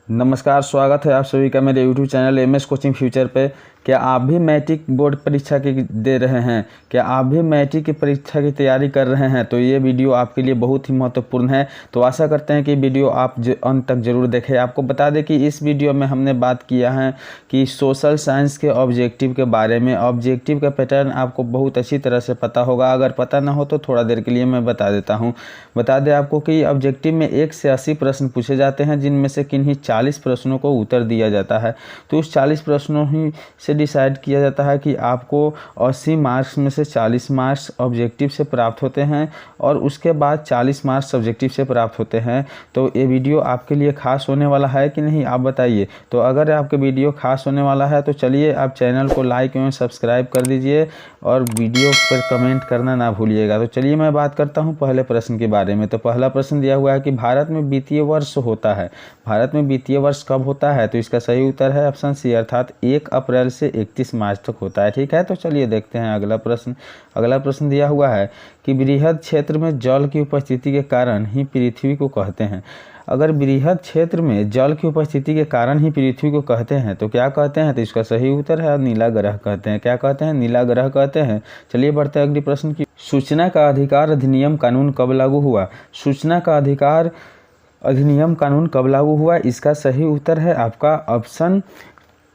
नमस्कार, स्वागत है आप सभी का मेरे YouTube channel MS coaching future पे। क्या आप भी मैट्रिक बोर्ड परीक्षा की दे रहे हैं? क्या आप भी मैट्रिक की परीक्षा की तैयारी कर रहे हैं? तो ये वीडियो आपके लिए बहुत ही महत्वपूर्ण है। तो आशा करते हैं कि वीडियो आप अंत तक ज़रूर देखें। आपको बता दें कि इस वीडियो में हमने बात किया है कि सोशल साइंस के ऑब्जेक्टिव के बारे में। ऑब्जेक्टिव का पैटर्न आपको बहुत अच्छी तरह से पता होगा, अगर पता ना हो तो थोड़ा देर के लिए मैं बता देता हूँ। बता दें आपको कि ऑब्जेक्टिव में 1 से 80 प्रश्न पूछे जाते हैं, जिनमें से किन्हीं 40 प्रश्नों को उत्तर दिया जाता है। तो उस 40 प्रश्नों ही से डिसाइड किया जाता है कि आपको 80 मार्क्स में से 40 मार्क्स ऑब्जेक्टिव से प्राप्त होते हैं और उसके बाद 40 मार्क्स सब्जेक्टिव से प्राप्त होते हैं। तो ये वीडियो आपके लिए खास होने वाला है कि नहीं, आप बताइए। तो अगर आपके वीडियो खास होने वाला है तो चलिए आप चैनल को लाइक एवं सब्सक्राइब कर दीजिए और वीडियो पर कमेंट करना ना भूलिएगा। तो चलिए मैं बात करता हूँ पहले प्रश्न के बारे में। तो पहला प्रश्न दिया हुआ है कि भारत में वित्तीय वर्ष होता है। भारत में वित्तीय वर्ष कब होता है? तो इसका सही उत्तर है ऑप्शन सी, अर्थात 1 अप्रैल से 31 मार्च तक होता है। ठीक है, तो चलिए देखते हैं अगला प्रश्न। अगला प्रश्न दिया हुआ है कि बृहद क्षेत्र में जल की उपस्थिति के कारण ही पृथ्वी को कहते हैं। अगर बृहद क्षेत्र में जल की उपस्थिति के कारण ही पृथ्वी को कहते हैं तो क्या कहते हैं? तो इसका सही उत्तर है नीला ग्रह कहते हैं। क्या कहते हैं? नीला ग्रह कहते हैं। चलिए बढ़ते हैं अगले प्रश्न की। सूचना का अधिकार अधिनियम कानून कब लागू हुआ? सूचना का अधिकार अधिनियम कानून कब लागू हुआ? इसका सही उत्तर है आपका ऑप्शन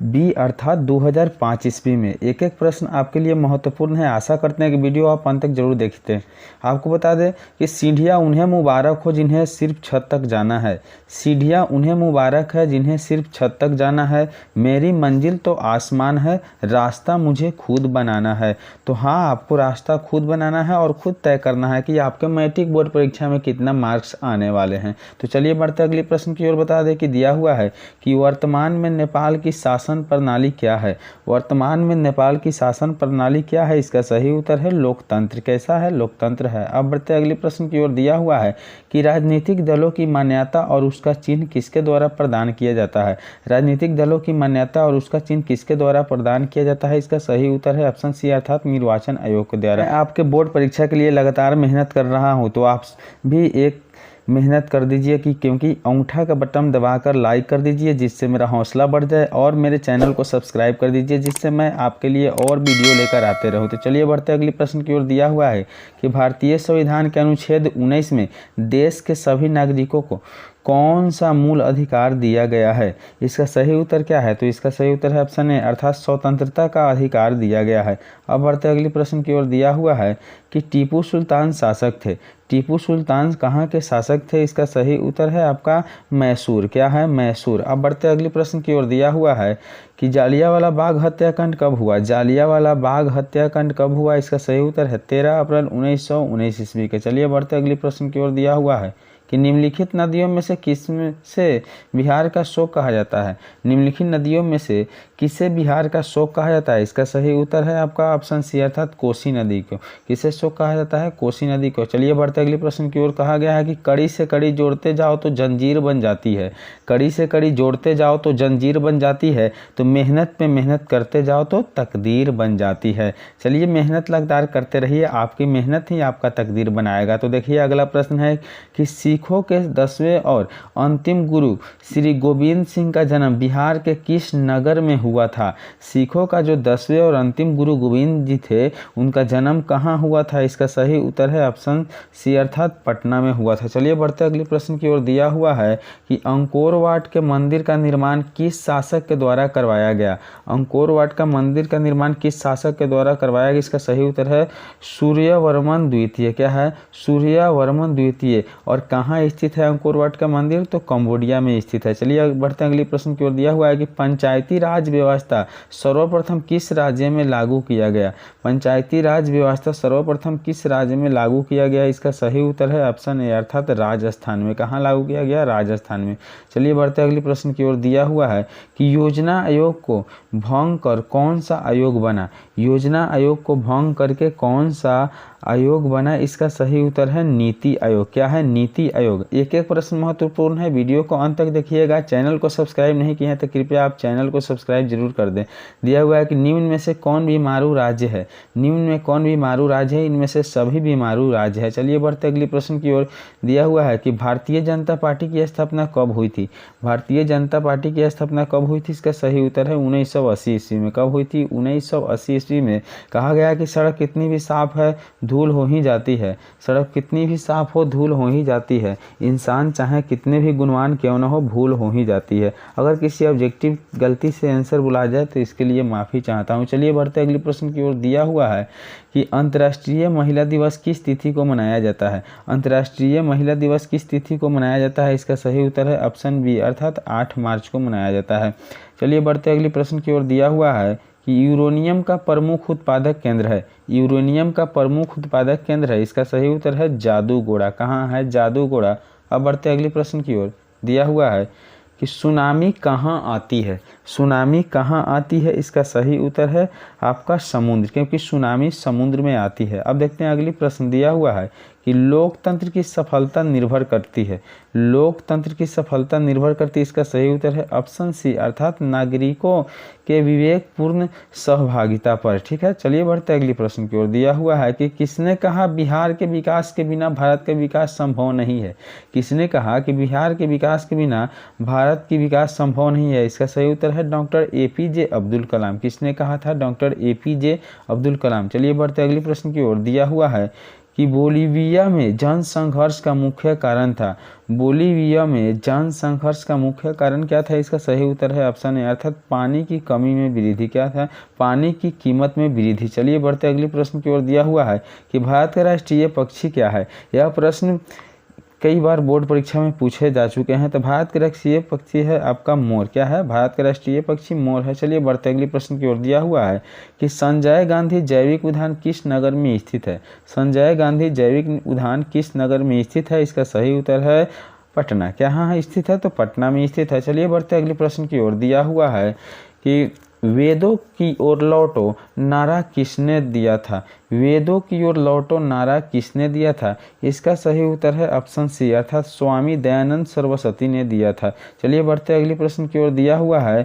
बी, अर्थात 2005 ईस्वी में। एक एक प्रश्न आपके लिए महत्वपूर्ण है। आशा करते हैं कि वीडियो आप अंत तक जरूर देखते हैं। आपको बता दें कि सीढ़ियाँ उन्हें मुबारक हो जिन्हें सिर्फ छत तक जाना है। सीढ़ियाँ उन्हें मुबारक है जिन्हें सिर्फ छत तक जाना है। मेरी मंजिल तो आसमान है, रास्ता मुझे खुद बनाना है। तो हाँ, आपको रास्ता खुद बनाना है और खुद तय करना है कि आपके मैट्रिक बोर्ड परीक्षा में कितना मार्क्स आने वाले हैं। तो चलिए बढ़ते अगले प्रश्न की ओर। बता दें कि दिया हुआ है कि वर्तमान में नेपाल की शासन प्रणाली क्या है? वर्तमान में नेपाल की शासन प्रणाली क्या है? इसका सही उत्तर है लोकतंत्र। कैसा है? लोकतंत्र है। अब बढ़ते अगले प्रश्न की ओर। दिया हुआ है कि राजनीतिक दलों की मान्यता और उसका चिन्ह किसके द्वारा प्रदान किया जाता है? राजनीतिक दलों की मान्यता और उसका चिन्ह किसके द्वारा प्रदान किया जाता है? इसका सही उत्तर है ऑप्शन सी, अर्थात निर्वाचन आयोग के द्वारा। मैं आपके बोर्ड परीक्षा के लिए लगातार मेहनत कर रहा हूँ, तो आप भी एक मेहनत कर दीजिए कि क्योंकि अंगूठा का बटन दबाकर लाइक कर दीजिए, जिससे मेरा हौसला बढ़ जाए, और मेरे चैनल को सब्सक्राइब कर दीजिए, जिससे मैं आपके लिए और वीडियो लेकर आते रहूं। तो चलिए बढ़ते अगले प्रश्न की ओर। दिया हुआ है कि भारतीय संविधान के अनुच्छेद 19 में देश के सभी नागरिकों को कौन सा मूल अधिकार दिया गया है? इसका सही उत्तर क्या है? तो इसका सही उत्तर है ऑप्शन ए, अर्थात स्वतंत्रता का अधिकार दिया गया है। अब बढ़ते अगले प्रश्न की ओर। दिया हुआ है कि टीपू सुल्तान शासक थे। टीपू सुल्तान कहाँ के शासक थे? इसका सही उत्तर है आपका मैसूर। क्या है? मैसूर। अब बढ़ते अगले प्रश्न की ओर। दिया हुआ है कि जालियांवाला बाग हत्याकांड कब हुआ? जालियांवाला बाग हत्याकांड कब हुआ? इसका सही उत्तर है 13 अप्रैल 1919 ईस्वी के। चलिए बढ़ते अगले प्रश्न की ओर। दिया हुआ है कि निम्नलिखित नदियों में से किस में से बिहार का शोक कहा जाता है? निम्नलिखित नदियों में से किसे बिहार का शोक कहा जाता है? इसका सही उत्तर है आपका ऑप्शन सी, अर्थात कोसी नदी को। किसे शोक कहा जाता है? कोसी नदी को। चलिए बढ़ते अगले प्रश्न की ओर। कहा गया है कि कड़ी से कड़ी जोड़ते जाओ तो जंजीर बन जाती है। कड़ी से कड़ी जोड़ते जाओ तो जंजीर बन जाती है, तो मेहनत पे मेहनत करते जाओ तो तकदीर बन जाती है। चलिए मेहनत लगातार करते रहिए, आपकी मेहनत ही आपका तकदीर बनाएगा। तो देखिए अगला प्रश्न है कि सिखों के 10वें और अंतिम गुरु श्री गोविंद सिंह का जन्म बिहार के किस नगर में हुआ था? सिखों का जो 10वें और अंतिम गुरु गोविंद जी थे, उनका जन्म कहाँ हुआ था? इसका सही उत्तर है ऑप्शन सी, अर्थात पटना में हुआ था। चलिए बढ़ते अगले प्रश्न की ओर। दिया हुआ है कि अंकोर वाट के मंदिर का निर्माण किस शासक के द्वारा करवाया गया? अंकोर वाट का मंदिर का निर्माण किस शासक के द्वारा करवाया गया? इसका सही उत्तर है सूर्यवर्मन द्वितीय। क्या है? सूर्यवर्मन द्वितीय। और कहाँ स्थित है अंकोर वाट का मंदिर? तो कंबोडिया में स्थित है। चलिए बढ़ते हैं अगले प्रश्न की ओर। दिया हुआ है कि पंचायती राज व्यवस्था सर्वप्रथम किस राज्य में लागू किया गया? पंचायती राज व्यवस्था सर्वप्रथम किस राज्य में लागू किया गया? इसका सही उत्तर है ऑप्शन ए, अर्थात राजस्थान में। कहाँ लागू किया गया? राजस्थान में। चलिए बढ़ते अगले प्रश्न की ओर। दिया हुआ है कि योजना आयोग को भंग कर कौन सा आयोग बना? योजना आयोग को भंग करके कौन सा आयोग बना, इसका सही उत्तर है नीति आयोग। क्या है? नीति आयोग। एक एक प्रश्न महत्वपूर्ण है, वीडियो को अंत तक देखिएगा। चैनल को सब्सक्राइब नहीं किए हैं तो कृपया आप चैनल को सब्सक्राइब जरूर कर दें। दिया हुआ है कि निम्न में से कौन बीमारू राज्य है? निम्न में कौन बीमारू राज्य है? इनमें से सभी बीमारू राज्य है। चलिए बढ़ते अगले प्रश्न की ओर। दिया हुआ है कि भारतीय जनता पार्टी की स्थापना कब हुई थी? भारतीय जनता पार्टी की स्थापना कब हुई थी? इसका सही उत्तर है 1980 ईस्वी में। कब हुई थी? 1980 ईस्वी में। कहा गया कि सड़क कितनी भी साफ है धूल हो ही जाती है। सड़क कितनी भी साफ हो धूल हो ही जाती है। इंसान चाहे कितने भी गुणवान क्यों न हो भूल हो ही जाती है। अगर किसी ऑब्जेक्टिव गलती से आंसर बुला जाए तो इसके लिए माफ़ी चाहता हूँ। चलिए बढ़ते अगले प्रश्न की ओर। दिया हुआ है कि अंतर्राष्ट्रीय महिला दिवस किस तिथि को मनाया जाता है? अंतर्राष्ट्रीय महिला दिवस किस तिथि को मनाया जाता है? इसका सही उत्तर है ऑप्शन बी, अर्थात 8 मार्च को मनाया जाता है। चलिए बढ़ते अगले प्रश्न की ओर। दिया हुआ है कि यूरेनियम का प्रमुख उत्पादक केंद्र है। यूरेनियम का प्रमुख उत्पादक केंद्र है। इसका सही उत्तर है जादूगोड़ा। कहाँ है? जादूगोड़ा। अब बढ़ते अगले प्रश्न की ओर। दिया हुआ है कि सुनामी कहाँ आती है? सुनामी कहाँ आती है? इसका सही उत्तर है आपका समुद्र, क्योंकि सुनामी समुद्र में आती है। अब देखते हैं अगली प्रश्न। दिया हुआ है कि लोकतंत्र की सफलता निर्भर करती है। लोकतंत्र की सफलता निर्भर करती है। इसका सही उत्तर है ऑप्शन सी, अर्थात नागरिकों के विवेकपूर्ण सहभागिता पर। ठीक है, चलिए बढ़ते अगली प्रश्न की ओर। दिया हुआ है कि किसने कहा बिहार के विकास के बिना भारत का विकास संभव नहीं है? किसने कहा कि बिहार के विकास के बिना भारत की विकास संभव नहीं है? इसका सही उत्तर है डॉक्टर APJ अब्दुल कलाम। किसने कहा था? Doctor APJ Abdul Kalam. चलिए बढ़ते अगली प्रश्न की ओर। दिया हुआ है कि बोलीविया में जन संघर्ष का मुख्य कारण था। बोलीविया में जन संघर्ष का मुख्य कारण क्या था? इसका सही उत्तर है ऑप्शन ए, अर्थात पानी की कमी में वृद्धि। क्या था? पानी की कीमत में वृद्धि। चलिए बढ़ते अगले प्रश्न की ओर। दिया हुआ है कि भारत का राष्ट्रीय पक्षी क्या है? यह प्रश्न कई बार बोर्ड परीक्षा में पूछे जा चुके हैं। तो भारत का राष्ट्रीय पक्षी है आपका मोर। क्या है? भारत का राष्ट्रीय पक्षी मोर है। चलिए बढ़ते अगले प्रश्न की ओर। दिया हुआ है कि संजय गांधी जैविक उद्यान किस नगर में स्थित है? संजय गांधी जैविक उद्यान किस नगर में स्थित है? इसका सही उत्तर है पटना। क्या हाँ स्थित है? तो पटना में स्थित है। चलिए बढ़ते अगले प्रश्न की ओर। दिया हुआ है कि वेदों की ओर लौटो नारा किसने दिया था? वेदों की ओर लौटो नारा किसने दिया था? इसका सही उत्तर है ऑप्शन सी, अर्थात स्वामी दयानंद सरस्वती ने दिया था। चलिए बढ़ते अगले प्रश्न की ओर। दिया हुआ है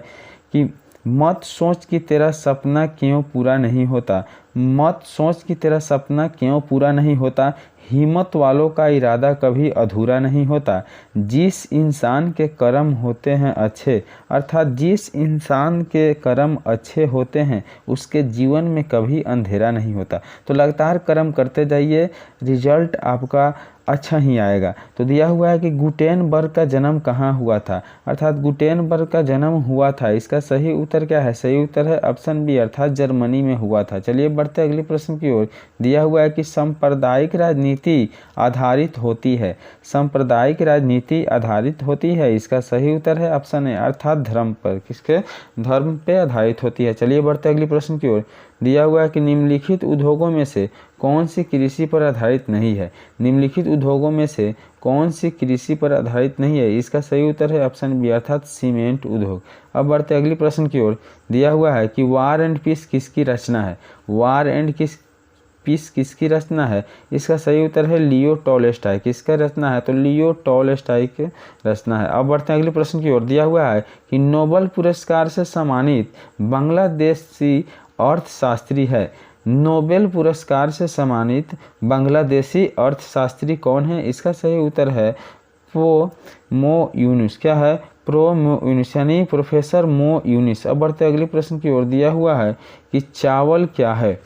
कि मत सोच कि तेरा सपना क्यों पूरा नहीं होता। मत सोच कि तेरा सपना क्यों पूरा नहीं होता। हिम्मत वालों का इरादा कभी अधूरा नहीं होता। जिस इंसान के कर्म होते हैं अच्छे, अर्थात जिस इंसान के कर्म अच्छे होते हैं उसके जीवन में कभी अंधेरा नहीं होता। तो लगातार कर्म करते जाइए, रिजल्ट आपका अच्छा ही आएगा। तो दिया हुआ है कि गुटेनबर्ग का जन्म कहाँ हुआ था? अर्थात गुटेनबर्ग का जन्म हुआ था। इसका सही उत्तर क्या है? सही उत्तर है ऑप्शन बी, अर्थात जर्मनी में हुआ था। चलिए बढ़ते अगले प्रश्न की ओर। दिया हुआ है कि सांप्रदायिक राजनीति आधारित होती है। सांप्रदायिक राजनीति आधारित होती है। इसका सही उत्तर है ऑप्शन ए, अर्थात धर्म पर। किसके? धर्म पे आधारित होती है। चलिए बढ़ते अगले प्रश्न की ओर। दिया हुआ है कि निम्नलिखित उद्योगों में से कौन सी कृषि पर आधारित नहीं है? निम्नलिखित उद्योगों में से कौन सी कृषि पर आधारित नहीं है? इसका सही उत्तर है ऑप्शन बी, अर्थात सीमेंट उद्योग। अब बढ़ते अगली प्रश्न की ओर। दिया हुआ है कि वार एंड पीस किसकी रचना है? वार एंड पीस किसकी रचना है? इसका सही उत्तर है लियो टॉलस्टॉय। किसका रचना है? तो लियो टॉलस्टॉय की रचना है। अब बढ़ते हैं अगले प्रश्न की ओर। दिया हुआ है कि नोबेल पुरस्कार से सम्मानित बांग्लादेशी अर्थशास्त्री है। नोबेल पुरस्कार से सम्मानित बांग्लादेशी अर्थशास्त्री कौन है? इसका सही उत्तर है मो यूनुस। क्या है? मो यूनुस, यानी प्रोफेसर मो यूनुस। अब बढ़ते अगले प्रश्न की ओर। दिया हुआ है कि चावल क्या है?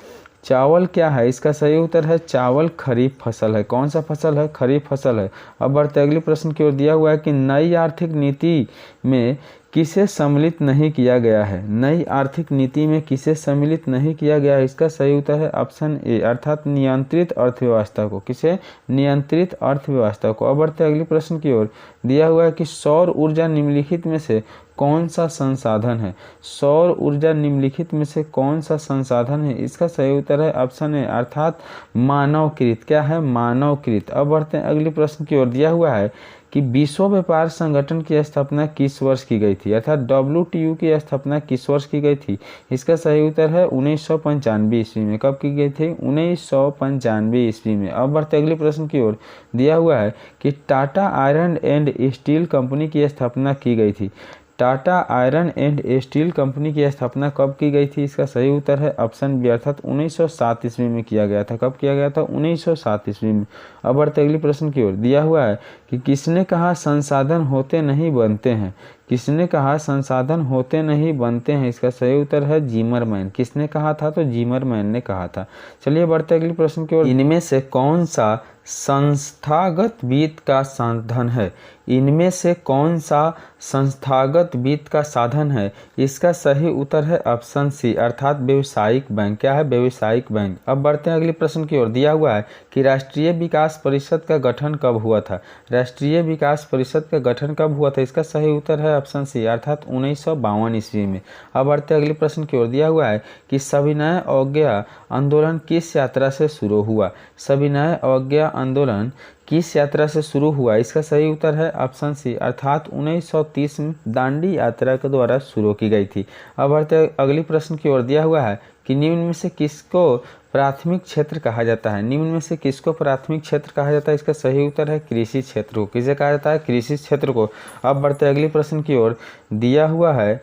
चावल क्या है? इसका सही उत्तर है चावल खरीफ फसल है। कौन सा फसल है? खरीफ फसल है। अब बढ़ते अगले प्रश्न की ओर। दिया हुआ है कि नई आर्थिक नीति में किसे सम्मिलित नहीं किया गया है? नई आर्थिक नीति में किसे सम्मिलित नहीं किया गया है? इसका सही उत्तर है ऑप्शन ए, अर्थात नियंत्रित अर्थव्यवस्था को। किसे? नियंत्रित अर्थव्यवस्था को। अब बढ़ते अगले प्रश्न की ओर। दिया हुआ है कि सौर ऊर्जा निम्नलिखित में से कौन सा संसाधन है? सौर ऊर्जा निम्नलिखित में से कौन सा संसाधन है? इसका सही उत्तर है ऑप्शन ए अर्थात मानवकृत। क्या है? मानवकृत। अब बढ़ते हैं अगले प्रश्न की ओर। दिया हुआ है कि विश्व व्यापार संगठन की स्थापना किस वर्ष की गई थी? अर्थात WTO की स्थापना किस वर्ष की गई थी? इसका सही उत्तर है 1995 ईस्वी में। कब की गई थी? 1995 ईस्वी में। अब बढ़ते अगले प्रश्न की ओर। दिया हुआ है कि Tata iron and steel company की स्थापना की गई थी। Tata iron and steel company की स्थापना कब की गई थी? इसका सही उत्तर है ऑप्शन बी अर्थात 1907 ईस्वी में किया गया था। कब किया गया था? 1907 ईस्वी में। अब बढ़ते अगले प्रश्न की ओर। दिया हुआ है कि किसने कहा संसाधन होते नहीं बनते हैं? किसने कहा संसाधन होते नहीं बनते हैं? इसका सही उत्तर है जिमरमैन। किसने कहा था? तो जिमरमैन ने कहा था। चलिए बढ़ते अगले प्रश्न की ओर। इनमें से कौन सा संस्थागत वित्त का साधन है? इनमें से कौन सा संस्थागत वित्त का साधन है? इसका सही उत्तर है ऑप्शन सी अर्थात व्यावसायिक बैंक। क्या है? व्यावसायिक बैंक। अब बढ़ते हैं अगले प्रश्न की ओर। दिया हुआ है कि राष्ट्रीय विकास परिषद का गठन कब हुआ था? राष्ट्रीय विकास परिषद का गठन कब हुआ था? इसका सही उत्तर है ऑप्शन सी अर्थात 1952 ईस्वी में। अब बढ़ते अगले प्रश्न की ओर। दिया हुआ है कि सविनय अवज्ञा आंदोलन किस यात्रा से शुरू हुआ? सविनय अवज्ञा आंदोलन किस यात्रा से शुरू हुआ? इसका सही उत्तर है ऑप्शन सी अर्थात 1930 में दांडी यात्रा के द्वारा शुरू की गई थी। अब बढ़ते अगले प्रश्न की ओर। दिया हुआ है कि निम्न में से किसको प्राथमिक क्षेत्र कहा जाता है? निम्न में से किसको प्राथमिक क्षेत्र कहा जाता है? इसका सही उत्तर है कृषि क्षेत्र को। किसे कहा जाता है? कृषि क्षेत्र को। अब बढ़ते अगले प्रश्न की ओर। दिया हुआ है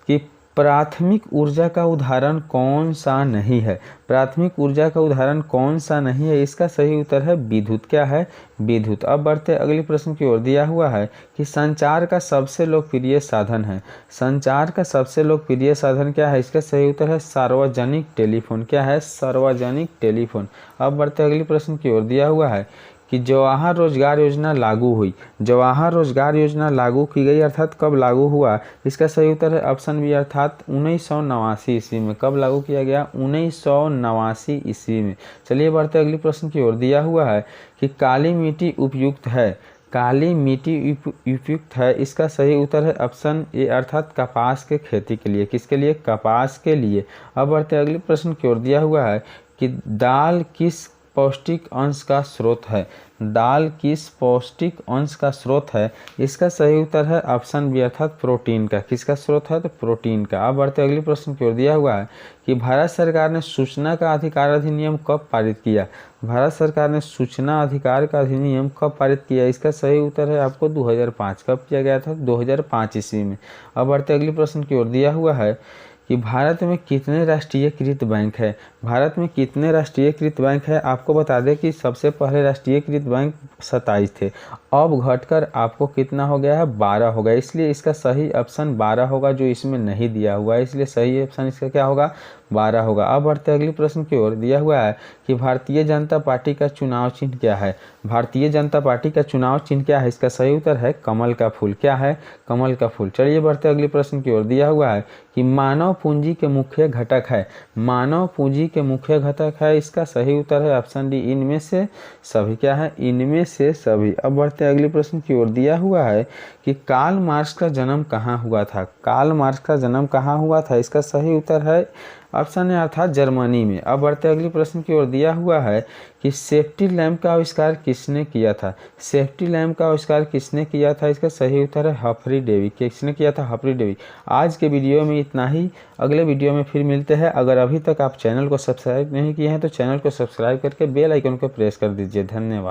कि प्राथमिक ऊर्जा का उदाहरण कौन सा नहीं है? प्राथमिक ऊर्जा का उदाहरण कौन सा नहीं है? इसका सही उत्तर है विद्युत। क्या है? विद्युत। अब बढ़ते अगले प्रश्न की ओर। दिया हुआ है कि संचार का सबसे लोकप्रिय साधन है। संचार का सबसे लोकप्रिय साधन क्या है? इसका सही उत्तर है सार्वजनिक टेलीफोन। क्या है? सार्वजनिक टेलीफोन। अब बढ़ते अगले प्रश्न की ओर। दिया हुआ है कि जवाहर रोजगार योजना लागू हुई। जवाहर रोजगार योजना लागू की गई अर्थात कब लागू हुआ? इसका सही उत्तर है ऑप्शन बी अर्थात 1989 ईस्वी में। कब लागू किया गया? 1989 ईस्वी में। चलिए बढ़ते अगले प्रश्न की ओर। दिया हुआ है कि काली मिट्टी उपयुक्त है। काली मिट्टी उपयुक्त है। इसका सही उत्तर है ऑप्शन ए अर्थात कपास के खेती के लिए। किसके लिए? कपास के लिए। अब बढ़ते अगले प्रश्न की ओर। दिया हुआ है कि दाल किस पौष्टिक अंश का स्रोत है? दाल किस पौष्टिक अंश का स्रोत है? इसका सही उत्तर है ऑप्शन बी अर्थात प्रोटीन का। किसका स्रोत है? तो प्रोटीन का। अब बढ़ते अगले प्रश्न की ओर। दिया हुआ है कि भारत सरकार ने सूचना का अधिकार अधिनियम कब पारित किया? भारत सरकार ने सूचना अधिकार का अधिनियम कब पारित किया? इसका सही उत्तर है आपको 2005। कब किया गया था? 2005 ईस्वी में। अब बढ़ते अगले प्रश्न की ओर। दिया हुआ है कि भारत में कितने राष्ट्रीयकृत बैंक है? भारत में कितने राष्ट्रीयकृत बैंक है? आपको बता दें कि सबसे पहले राष्ट्रीयकृत बैंक 27 थे। अब घटकर आपको कितना हो गया है? 12 हो गया। इसलिए इसका सही ऑप्शन 12 होगा, जो इसमें नहीं दिया हुआ है। इसलिए सही ऑप्शन इसका क्या होगा? 12 होगा। अब बढ़ते अगले प्रश्न की ओर। दिया हुआ है कि भारतीय जनता पार्टी का चुनाव चिन्ह क्या है? भारतीय जनता पार्टी का चुनाव चिन्ह क्या है? इसका सही उत्तर है कमल का फूल। क्या है? कमल का फूल। चलिए बढ़ते अगले प्रश्न की ओर। दिया हुआ है कि मानव पूंजी के मुख्य घटक है। मानव पूंजी के मुख्य घटक है। इसका सही उत्तर है ऑप्शन डी इनमें से सभी। क्या है? इनमें से सभी। अब बढ़ते अगले प्रश्न की ओर। दिया हुआ है कि कार्ल मार्क्स का जन्म कहाँ हुआ था? कार्ल मार्क्स का जन्म कहाँ हुआ था? इसका सही उत्तर है ऑप्शन है अर्थात जर्मनी में। अब बढ़ते अगले प्रश्न की ओर। दिया हुआ है कि सेफ्टी लैंप का आविष्कार किसने किया था? सेफ्टी लैंप का आविष्कार किसने किया था? इसका सही उत्तर है हफरी डेवी। किसने किया था? हफरी डेवी। आज के वीडियो में इतना ही। अगले वीडियो में फिर मिलते हैं। अगर अभी तक आप चैनल को सब्सक्राइब नहीं किए हैं तो चैनल को सब्सक्राइब करके बेल आइकन को प्रेस कर दीजिए। धन्यवाद।